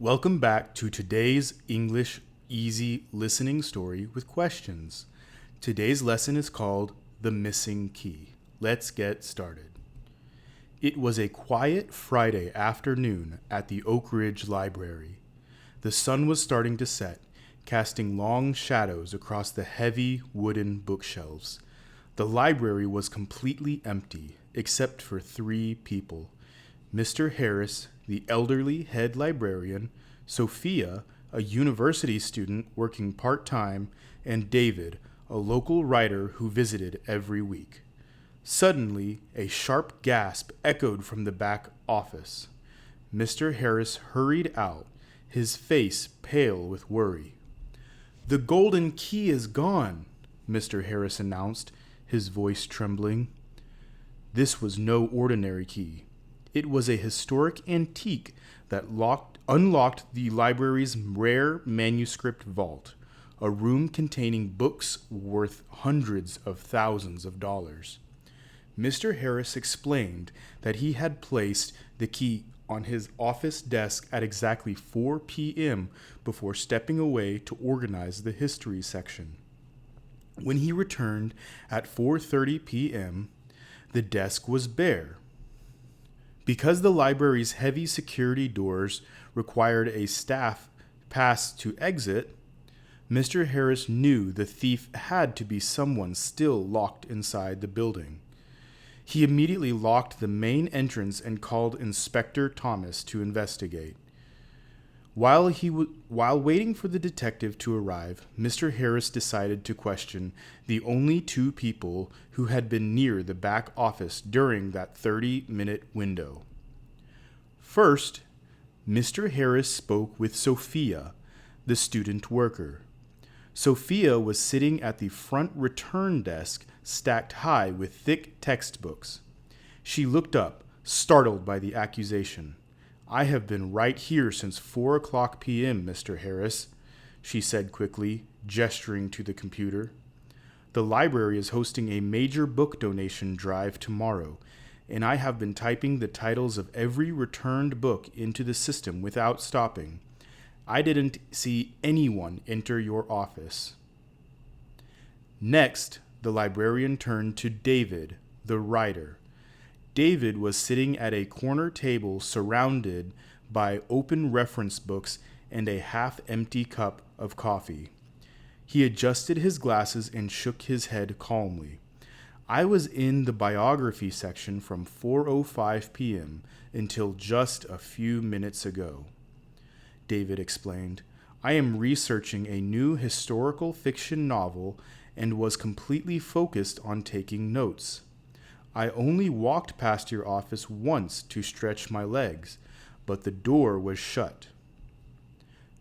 Welcome back to today's English Easy Listening Story with Questions. Today's lesson is called The Missing Key. Let's get started. It was a quiet Friday afternoon at the Oak Ridge Library. The sun was starting to set, casting long shadows across the heavy wooden bookshelves. The library was completely empty, except for 3 people. Mr. Harris, the elderly head librarian, Sophia, a university student working part-time, and David, a local writer who visited every week. Suddenly, a sharp gasp echoed from the back office. Mr. Harris hurried out, his face pale with worry. "The golden key is gone," Mr. Harris announced, his voice trembling. This was no ordinary key. It was a historic antique that unlocked the library's rare manuscript vault, a room containing books worth hundreds of thousands of dollars. Mr. Harris explained that he had placed the key on his office desk at exactly 4 p.m. before stepping away to organize the history section. When he returned at 4:30 p.m., the desk was bare. Because the library's heavy security doors required a staff pass to exit, Mr. Harris knew the thief had to be someone still locked inside the building. He immediately locked the main entrance and called Inspector Thomas to investigate. While waiting for the detective to arrive, Mr. Harris decided to question the only 2 people who had been near the back office during that 30-minute window. First, Mr. Harris spoke with Sophia, the student worker. Sophia was sitting at the front return desk, stacked high with thick textbooks. She looked up, startled by the accusation. "I have been right here since 4 p.m., Mr. Harris," she said quickly, gesturing to the computer. "The library is hosting a major book donation drive tomorrow, and I have been typing the titles of every returned book into the system without stopping. I didn't see anyone enter your office." Next, the librarian turned to David, the writer. David was sitting at a corner table surrounded by open reference books and a half-empty cup of coffee. He adjusted his glasses and shook his head calmly. "I was in the biography section from 4:05 p.m. until just a few minutes ago," David explained. "I am researching a new historical fiction novel and was completely focused on taking notes. I only walked past your office once to stretch my legs, but the door was shut."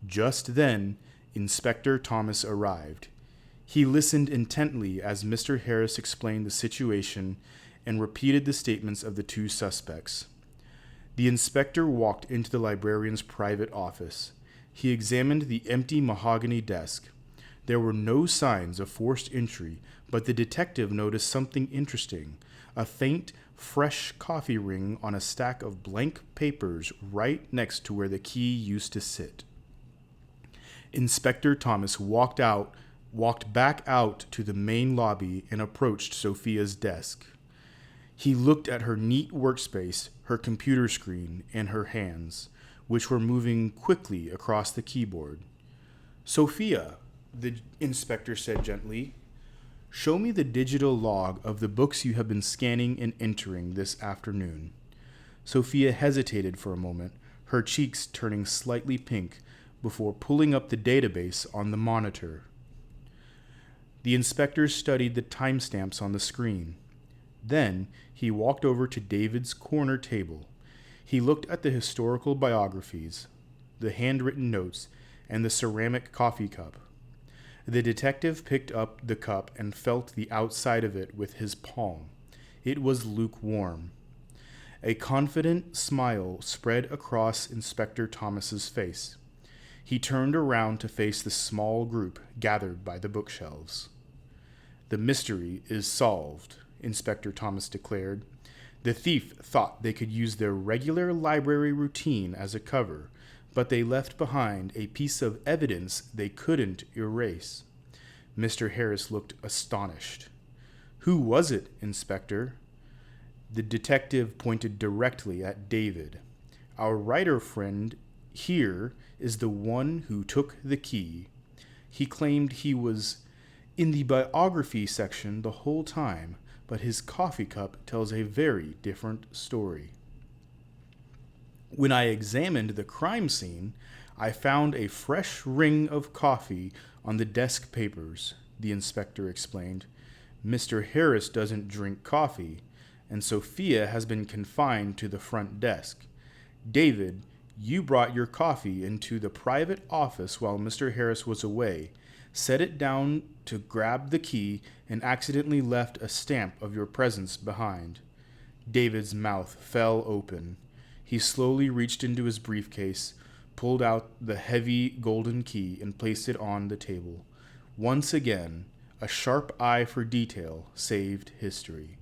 Just then, Inspector Thomas arrived. He listened intently as Mr. Harris explained the situation and repeated the statements of the 2 suspects. The inspector walked into the librarian's private office. He examined the empty mahogany desk. There were no signs of forced entry, but the detective noticed something interesting: a faint, fresh coffee ring on a stack of blank papers right next to where the key used to sit. Inspector Thomas walked back out to the main lobby and approached Sophia's desk. He looked at her neat workspace, her computer screen, and her hands, which were moving quickly across the keyboard. "Sophia," the inspector said gently, "show me the digital log of the books you have been scanning and entering this afternoon." Sophia hesitated for a moment, her cheeks turning slightly pink, before pulling up the database on the monitor. The inspector studied the timestamps on the screen. Then he walked over to David's corner table. He looked at the historical biographies, the handwritten notes, and the ceramic coffee cup. The detective picked up the cup and felt the outside of it with his palm. It was lukewarm. A confident smile spread across Inspector Thomas's face. He turned around to face the small group gathered by the bookshelves. "The mystery is solved," Inspector Thomas declared. "The thief thought they could use their regular library routine as a cover, but they left behind a piece of evidence they couldn't erase. Mr. Harris looked astonished. Who was it, Inspector? The detective pointed directly at David. Our writer friend here is the one who took the key. He claimed he was in the biography section the whole time, but his coffee cup tells a very different story. When I examined the crime scene, I found a fresh ring of coffee on the desk papers, the inspector explained. Mr. Harris doesn't drink coffee, and Sophia has been confined to the front desk. David, you brought your coffee into the private office while Mr. Harris was away, set it down to grab the key, and accidentally left a stamp of your presence behind. David's mouth fell open. He slowly reached into his briefcase, pulled out the heavy golden key, and placed it on the table. Once again, a sharp eye for detail saved history.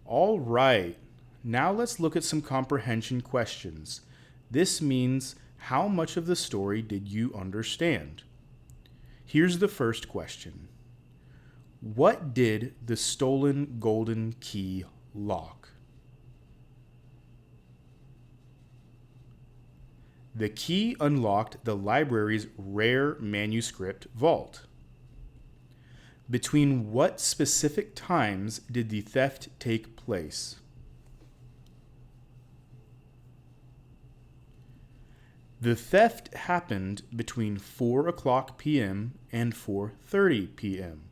All right, now let's look at some comprehension questions. This means how much of the story did you understand? Here's the first question. What did the stolen golden key lock? The key unlocked the library's rare manuscript vault. Between what specific times did the theft take place? The theft happened between 4 o'clock p.m. and 4:30 p.m.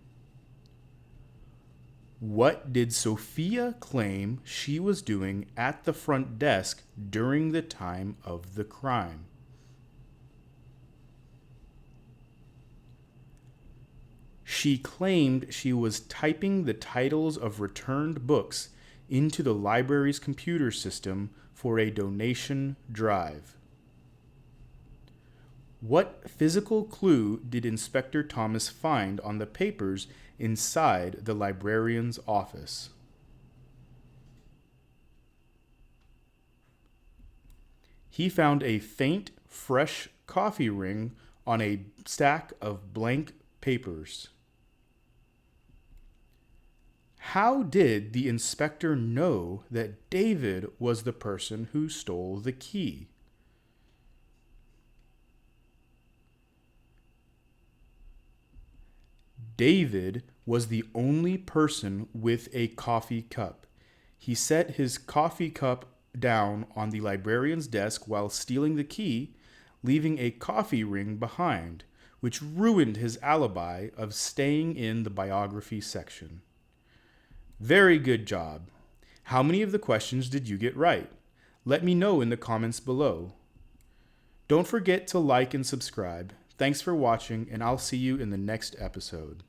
What did Sophia claim she was doing at the front desk during the time of the crime? She claimed she was typing the titles of returned books into the library's computer system for a donation drive. What physical clue did Inspector Thomas find on the papers inside the librarian's office? He found a faint, fresh coffee ring on a stack of blank papers. How did the inspector know that David was the person who stole the key? David was the only person with a coffee cup. He set his coffee cup down on the librarian's desk while stealing the key, leaving a coffee ring behind, which ruined his alibi of staying in the biography section. Very good job. How many of the questions did you get right? Let me know in the comments below. Don't forget to like and subscribe. Thanks for watching, and I'll see you in the next episode.